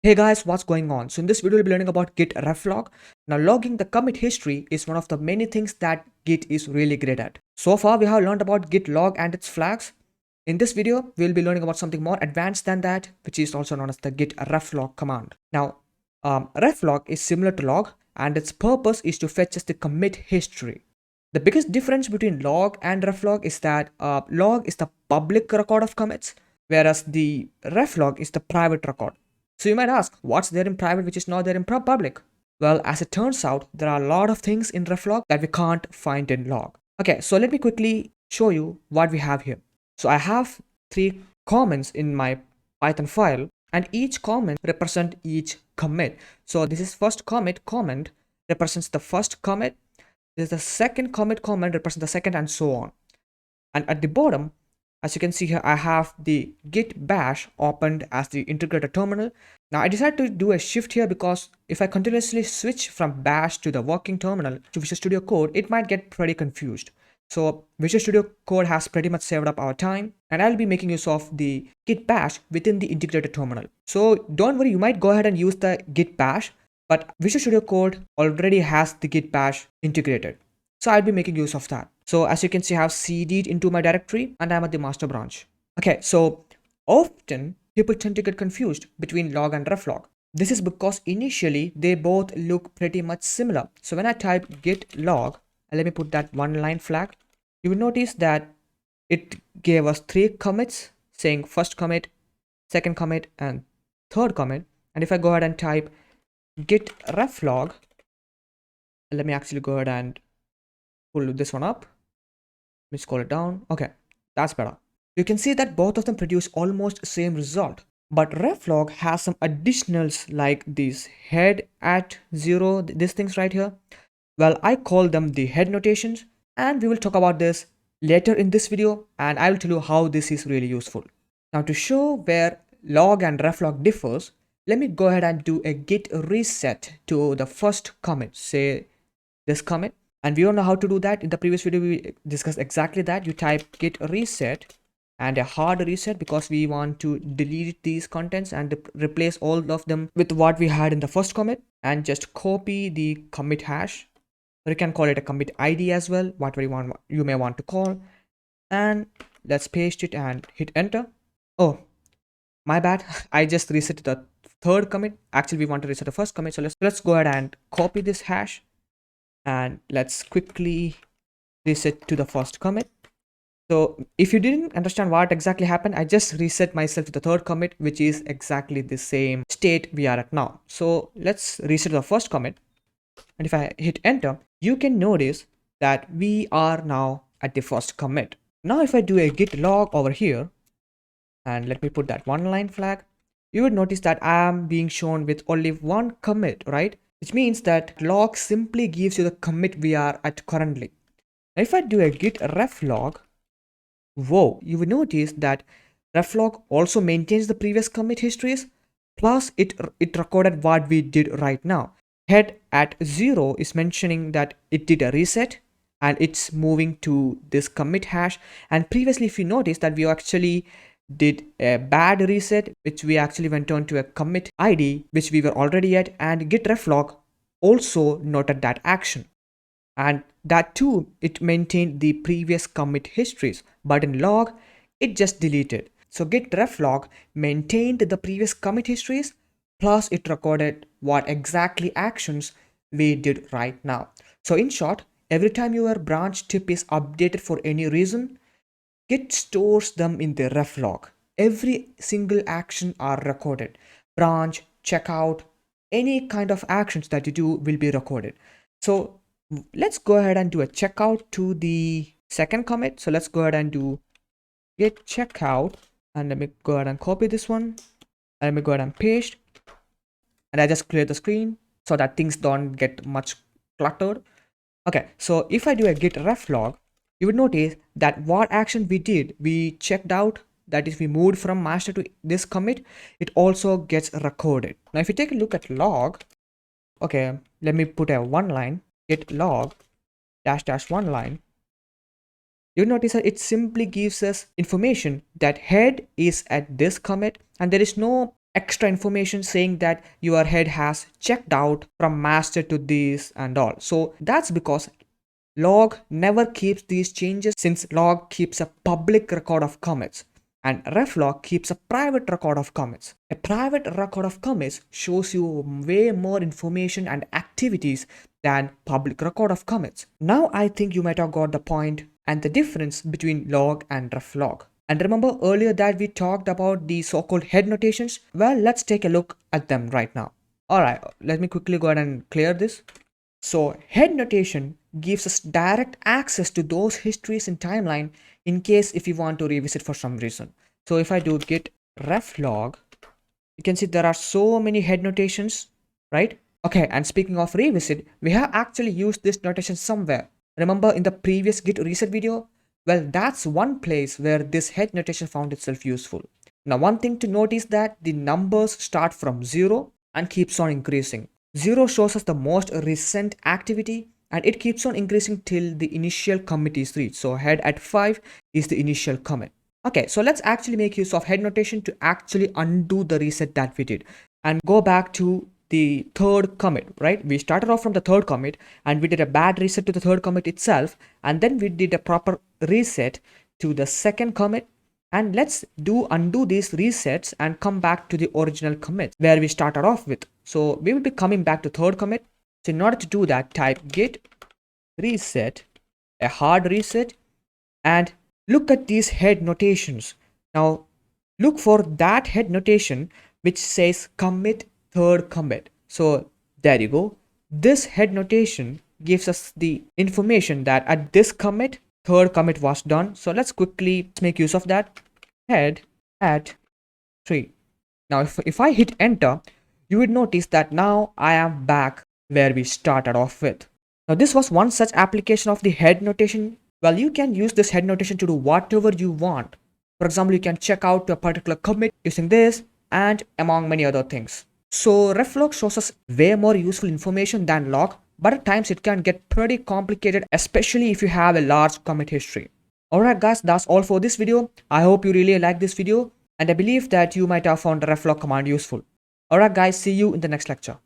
Hey guys, what's going on? So in this video, we'll be learning about Git Reflog. Now, logging the commit history is one of the many things that Git is really great at. So far, we have learned about Git log and its flags. In this video, we'll be learning about something more advanced than that, which is also known as the Git Reflog command. Now, Reflog is similar to log, and its purpose is to fetch us the commit history. The biggest difference between log and reflog is that log is the public record of commits, whereas the reflog is the private record. So you might ask, what's there in private which is not there in public? Well, as it turns out, there are a lot of things in reflog that we can't find in log. Okay, so let me quickly show you what we have here. So I have 3 comments in my Python file, and each comment represent each commit. So this is first comment represents the first commit. This is the second comment represents the second, and so on. And at the bottom, as you can see here, I have the git bash opened as the integrated terminal. Now I decided to do a shift here because if I continuously switch from bash to the working terminal to Visual Studio Code, it might get pretty confused. So Visual Studio Code has pretty much saved up our time, and I'll be making use of the git bash within the integrated terminal. So don't worry, you might go ahead and use the git bash, but Visual Studio Code already has the git bash integrated. So I'll be making use of that. So as you can see, I have cd'd into my directory and I'm at the master branch. Okay, so often people tend to get confused between log and reflog. This is because initially they both look pretty much similar. So when I type git log, and let me put that one line flag, you will notice that it gave us 3 commits saying first commit, second commit, and third commit. And if I go ahead and type git reflog, let me actually go ahead and pull this one up. Let me scroll it down. Okay, that's better. You can see that both of them produce almost same result. But reflog has some additionals like these head at 0, these things right here. Well, I call them the head notations, and we will talk about this later in this video, and I will tell you how this is really useful. Now to show where log and reflog differs, let me go ahead and do a git reset to the first commit, say this commit. And we all know how to do that. In the previous video, we discussed exactly that. You type git reset and a hard reset because we want to delete these contents and replace all of them with what we had in the first commit, and just copy the commit hash. Or you can call it a commit ID as well, whatever you may want to call. And let's paste it and hit enter. Oh, my bad. I just reset the third commit. Actually, we want to reset the first commit. So let's go ahead and copy this hash. And let's quickly reset to the first commit. So if you didn't understand what exactly happened, I just reset myself to the third commit, which is exactly the same state we are at now. So let's reset the first commit. And if I hit enter, you can notice that we are now at the first commit. Now if I do a git log over here, and let me put that one line flag, you would notice that I am being shown with only one commit, right? Which means that log simply gives you the commit we are at currently. Now if I do a git reflog, whoa, you will notice that reflog also maintains the previous commit histories, plus it recorded what we did right now. Head at 0 is mentioning that it did a reset and it's moving to this commit hash. And previously, if you notice that we actually did a bad reset, which we actually went on to a commit ID, which we were already at, and git reflog also noted that action. And that too, it maintained the previous commit histories, but in log, it just deleted. So git reflog maintained the previous commit histories, plus it recorded what exactly actions we did right now. So in short, every time your branch tip is updated for any reason, Git stores them in the reflog. Every single action are recorded. Branch, checkout, any kind of actions that you do will be recorded. So let's go ahead and do a checkout to the second commit. So let's go ahead and do git checkout, and let me go ahead and copy this one, and let me go ahead and paste, and I just clear the screen so that things don't get much cluttered. Okay, so if I do a git reflog, you would notice that what action we did, we checked out, that is we moved from master to this commit, it also gets recorded. Now if you take a look at log, okay, let me put a one line, git log dash one line. You'll notice that it simply gives us information that head is at this commit, and there is no extra information saying that your head has checked out from master to this and all. So that's because log never keeps these changes, since log keeps a public record of commits and reflog keeps a private record of commits. A private record of commits shows you way more information and activities than public record of commits. Now I think you might have got the point and the difference between log and reflog. And remember earlier that we talked about the so-called head notations? Well, let's take a look at them right now. Alright, let me quickly go ahead and clear this. So head notation gives us direct access to those histories in timeline in case if you want to revisit for some reason. So if I do git reflog, you can see there are so many head notations, right? Okay, and speaking of revisit, we have actually used this notation somewhere. Remember in the previous git reset video? Well, that's one place where this head notation found itself useful. Now, one thing to note is that the numbers start from 0 and keeps on increasing. 0 shows us the most recent activity and it keeps on increasing till the initial commit is reached. So head at 5 is the initial commit. Okay, so let's actually make use of head notation to actually undo the reset that we did and go back to the third commit, right? We started off from the third commit and we did a bad reset to the third commit itself, and then we did a proper reset to the second commit. And let's undo these resets and come back to the original commit where we started off with. So we will be coming back to third commit. So in order to do that, type git reset, a hard reset, and look at these head notations. Now look for that head notation which says commit third commit. So there you go. This head notation gives us the information that at this commit, third commit was done. So let's quickly make use of that. Head at 3. Now if I hit enter, you would notice that now I am back where we started off with. Now this was one such application of the head notation. Well, you can use this head notation to do whatever you want. For example, you can check out a particular commit using this and among many other things. So reflog shows us way more useful information than log, but at times it can get pretty complicated, especially if you have a large commit history. Alright guys, that's all for this video. I hope you really liked this video and I believe that you might have found the reflog command useful. Alright guys, see you in the next lecture.